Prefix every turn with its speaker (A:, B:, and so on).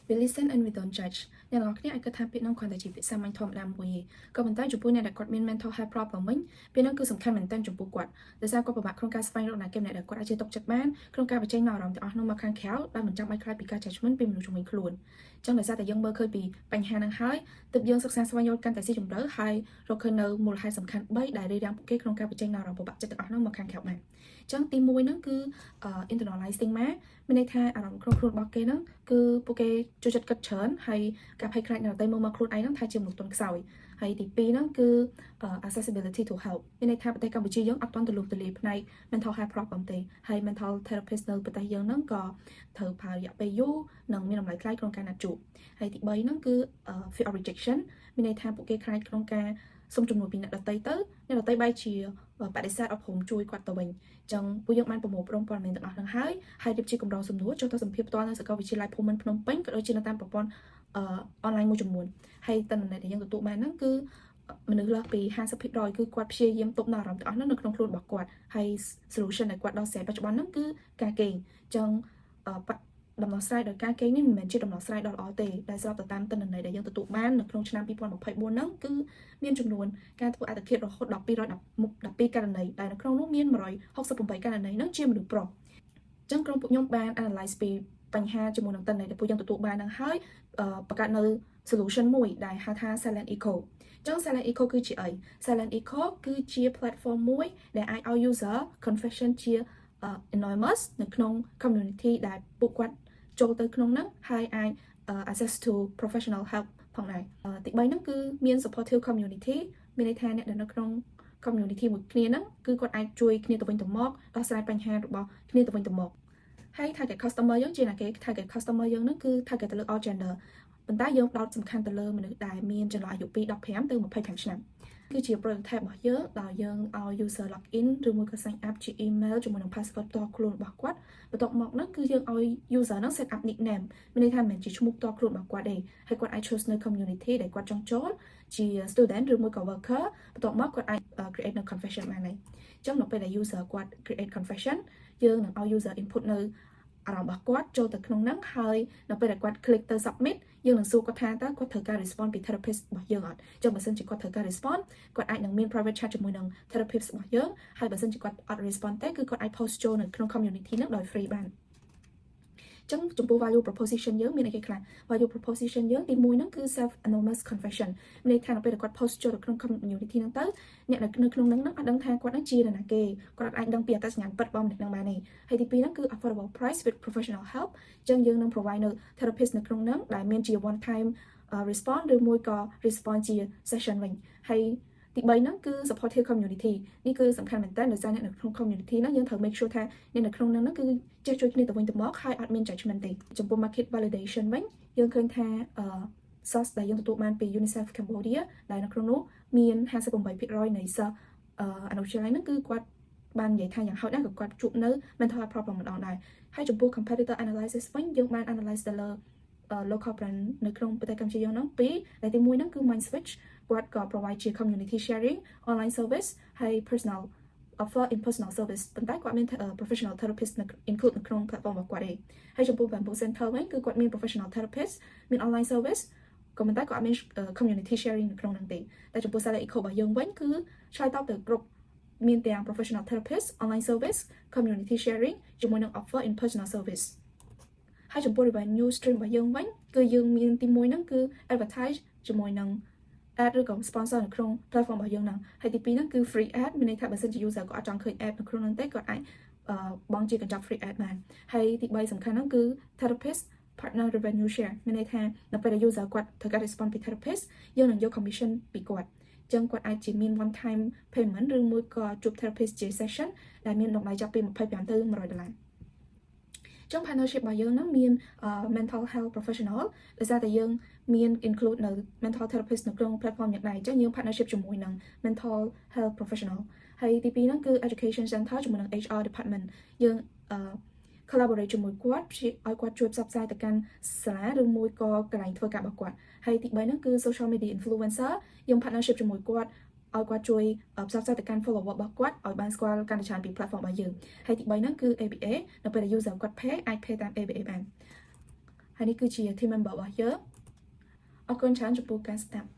A: We listen and we don't judge អ្នកនរគ្នាអាចគិតថាពាក្យនោះគ្រាន់តែជាពាក្យសាមញ្ញធម្មតាមួយទេក៏ប៉ុន្តែចំពោះអ្នកដែលគាត់មាន mental health problem វិញពាក្យនោះគឺសំខាន់មែនទែនចំពោះគាត់ដោយសារគាត់ពិបាកក្នុងការស្វែងរកអ្នកគេម្នាក់ដែលគាត់អាចជឿទុកចិត្តបានក្នុងការបញ្ចេញនូវអារម្មណ៍ទាំងអស់នោះមកខាងក្រៅដោយមិនចាំបាច់ខ្លាចពីការ judgment ពីមនុស្សជុំវិញខ្លួនចឹងដោយសារតែយើងមើលឃើញពីបញ្ហាហ្នឹងហើយទើបយើងសិក្សាស្វែងយល់កាន់តែស៊ីជម្រៅហើយរកឃើញនៅមូលហេតុសំខាន់3ដែលរារាំងពួកគេក្នុងការបញ្ចេញនូវអារម្មណ៍ពិបាកចិត្តទាំងអស់នោះមកខាងក្រៅបានចឹងទី1ហ្នឹងគឺ internalize stigma មានន័យថាអារម្មណ៍ក្នុងខ្លួនរបស់គេហ្នឹងគឺពួកគេចូលចិត្តគិតច្រើនហើយការភ័យខ្លាចនៅតែមើលមកខ្លួនឯងហ្នឹងថាជាមនុស្សទន់ខ្សោយហើយទី2ហ្នឹងគឺ accessibility to help មានន័យថាប្រទេសកម្ពុជាយើងអត់ទាន់ទូលំទូលាយផ្នែក mental health problem ទេហើយ mental therapist នៅប្រទេសយើងហ្នឹងក៏ត្រូវប្រើរយៈពេលយូរនិងមានតម្លៃថ្លៃក្នុងការណាត់ជួបហើយទី3ហ្នឹងគឺ fear of rejection មានន័យថាពួកគេខ្លាចក្នុងការសុំជំនួយពីអ្នកដទៃទៅអ្នកដទៃបែរជាបដិសេធអត់ព្រមជួយគាត់ទៅវិញអញ្ចឹងពួកយើងបានប្រមូលផ្ដុំព័ត៌មានទាំងអស់ហ្នឹងហើយរៀបជាកម្រងសំណួរចូលទៅសម្ភាសផ្ទាល់នៅសាកលវិទ្យាល័យភូមិន្ទភ្នំពេញក៏ដូចជានៅតាមប្រព័ន្ធអនឡាញមួយចំនួនហើយតើអ្នកដែលយើងទទួលបានហ្នឹងគឺមនុស្សលើសពី 50% គឺគាត់ព្យាយាមទប់នៅអារម្មណ៍ទាំងអស់ហ្នឹងនៅក្នុងខ្លួនរបស់គាត់ហើយ solution ដែលគាត់ដោះស្រាយបច្ចុប្បន្នហ្នឹងគឺការគេងអញ្ចឹងដំណោះស្រាយដោយការគេងនេះមិនមែនជាដំណោះស្រាយដ៏ល្អទេដែលស្របទៅតាមទិន្នន័យដែលយើងទទួលបាននៅក្នុងឆ្នាំ2024ហ្នឹងគឺមានចំនួនការធ្វើអត្តឃាតរហូតដល់212ករណីដែលនៅក្នុងនោះមាន168ករណីហ្នឹងជាមនុស្សប្រុសអញ្ចឹងក្រុមពួកខ្ញុំបាន analyze ពីបញ្ហាជាមួយនឹងទិន្នន័យដែលពួកយើងទទួលបានហ្នឹងហើយបង្កើតនៅ solution មួយដែលហៅថា Silent Echo អញ្ចឹង Silent Echo គឺជាអី Silent Echo គឺជា platform មួយដែលអាចឲ្យ user confession ជា anonymous នៅក្នុង community ដែលពួកគាត់ចូលទៅក្នុងហ្នឹងហើយអាច access to professional help ផងដែរទី3ហ្នឹងគឺមាន supportive community មានន័យថាអ្នកដែលនៅក្នុង community មួយគ្នាហ្នឹងគឺគាត់អាចជួយគ្នាទៅវិញទៅមកដោះស្រាយបញ្ហារបស់គ្នាទៅវិញទៅមកហើយ target customer យើងជាអ្នកគេ target customer យើងហ្នឹងគឺ target ទៅលើ all gender ប៉ុន្តែយើងផ្ដោតសំខាន់ទៅលើមនុស្សដែលមានចន្លោះអាយុពី15ទៅ25ឆ្នាំគឺជា prototype របស់យើងដោយយើងឲ្យ user login ឬមួយក៏ sign up ជា email ជាមួយនឹង password ផ្ទាល់ខ្លួនរបស់គាត់បន្ទាប់មកហ្នឹងគឺយើងឲ្យ user ហ្នឹង set up nickname មានន័យថាមិនមែនជាឈ្មោះផ្ទាល់ខ្លួនរបស់គាត់ទេហើយគាត់អាច choose នៅ community ដែលគាត់ចង់ចូលជា student ឬមួយក៏ worker បន្ទាប់មកគាត់អាច create នៅ confession បានហើយអញ្ចឹងនៅពេលដែល user គាត់ create confession យើងនឹងឲ្យ user input នៅអារម្មណ៍របស់គាត់ចូលទៅក្នុងហ្នឹងហើយនៅពេលដែលគាត់ click ទៅ submit យើងនឹងសួរគាត់ថាតើគាត់ត្រូវការ response ពី therapist របស់យើងអត់ចុះបើសិនជាគាត់ត្រូវការ response គាត់អាចនឹងមាន private chat ជាមួយនឹង therapist របស់យើងហើយបើសិនជាគាត់អត់ response ទេគឺគាត់អាច post ចូលនៅក្នុង community ហ្នឹងដោយ free បានចឹងចំពោះ value proposition យើងមានអីគេខ្លះ value proposition យើងទី1ហ្នឹងគឺ self anonymous confession មានន័យថានៅពេលដែលគាត់ post ចូលទៅក្នុង community ហ្នឹងទៅអ្នកនៅក្នុងហ្នឹងអត់ដឹងថាគាត់ហ្នឹងជានរណាគេគាត់អាចដឹងពីអត្តសញ្ញាណពិតរបស់ម្នាក់ហ្នឹងបានទេហើយទី2ហ្នឹងគឺ affordable price with professional help ចឹងយើងនឹង provide នៅ therapist នៅក្នុងហ្នឹងដែលមានជា one time response ឬមួយក៏ response ជា session វិញហើយទី3ហ្នឹងគឺ supportive community នេះគឺសំខាន់មែនតើដោយសារអ្នកនៅក្នុង community ហ្នឹងយើងត្រូវ make sure ថាអ្នកនៅក្នុងហ្នឹងគឺចេះជួយគ្នាទៅវិញទៅមកហើយអត់មាន judgment ទេចំពោះ market validation វិញយើងឃើញថាsource ដែលយើងទទួលបានពី UNICEF Cambodia ដែលនៅក្នុងនោះមាន 58% នៃសិស្សអនុវិទ្យាល័យហ្នឹងគឺគាត់បាននិយាយថាយ៉ាងហោចណាស់ក៏គាត់ជួបនៅ mental health problem ម្ដងដែរហើយចំពោះ competitor analysis វិញយើងបាន analyze ទៅលើ local brand នៅក្នុងប្រទេសកម្ពុជាយើងហ្នឹងពីរដែលទី1ហ្នឹងគឺ Mindswitch គាត់ក៏ provide ជា community sharing online service ហើយ personal offer in personal service ប៉ុន្តែគាត់មាន professional therapist include នៅក្នុង platform របស់គាត់ទេហើយចំពោះ Bamboo Center វិញគឺគាត់មាន professional therapist មាន online service ក៏ប៉ុន្តែគាត់អត់មាន community sharing នៅក្នុងហ្នឹងទេតែចំពោះ Silent Echo របស់យើងវិញគឺឆ្លើយតបទៅគ្រប់មានទាំង professional therapist online service community sharing ជាមួយនឹង offer in personal service ហើយចំពោះ revenue stream របស់យើងវិញគឺយើងមានទី1ហ្នឹងគឺ advertise ជាមួយនឹង ad ឬក៏ sponsor នៅក្នុង platform របស់យើងហ្នឹងហើយទី2ហ្នឹងគឺ free ad មានន័យថាបើសិនជា user ក៏អត់ចង់ឃើញ ad នៅក្នុងហ្នឹងទេក៏អាចបង់ជាកញ្ចប់ free ad បានហើយទី3សំខាន់ហ្នឹងគឺ therapist partner revenue share មានន័យថានៅពេលដែល user គាត់ត្រូវការ response ពី therapist យើងនឹងយក commission ពីគាត់ចឹងគាត់អាចជាមាន one time payment ឬមួយក៏ជួប therapist ជា session ដែលមានតម្លៃចាប់ពី$25ទៅ$100ចឹង partnership របស់យើងហ្នឹងមាន mental health professional ដោយសារតែយើងមាន include នៅ mental therapist នៅក្នុង platform យ៉ាងដែរអញ្ចឹងយើង partnership ជាមួយនឹង mental health professional ហើយទី2ហ្នឹងគឺ education center ជាមួយនឹង HR department យើង collaborate ជាមួយគាត់ឲ្យគាត់ជួយផ្សព្វផ្សាយទៅកាន់សាលាឬមួយក៏កន្លែងធ្វើការរបស់គាត់ហើយទី3ហ្នឹងគឺ social media influencer យើង partnership ជាមួយគាត់ឲ្យគាត់ជួយផ្សព្វផ្សាយទៅកាន់ follower របស់គាត់ឲ្យបានស្គាល់កាន់តែច្រើនពី platform របស់យើងហើយទី3ហ្នឹងគឺ ABA នៅពេលដែល user គាត់ pay អាច pay តាម ABA បាន ហើយនេះគឺជា team member របស់យើងអរគុណច្រើនចំពោះការស្ដាប់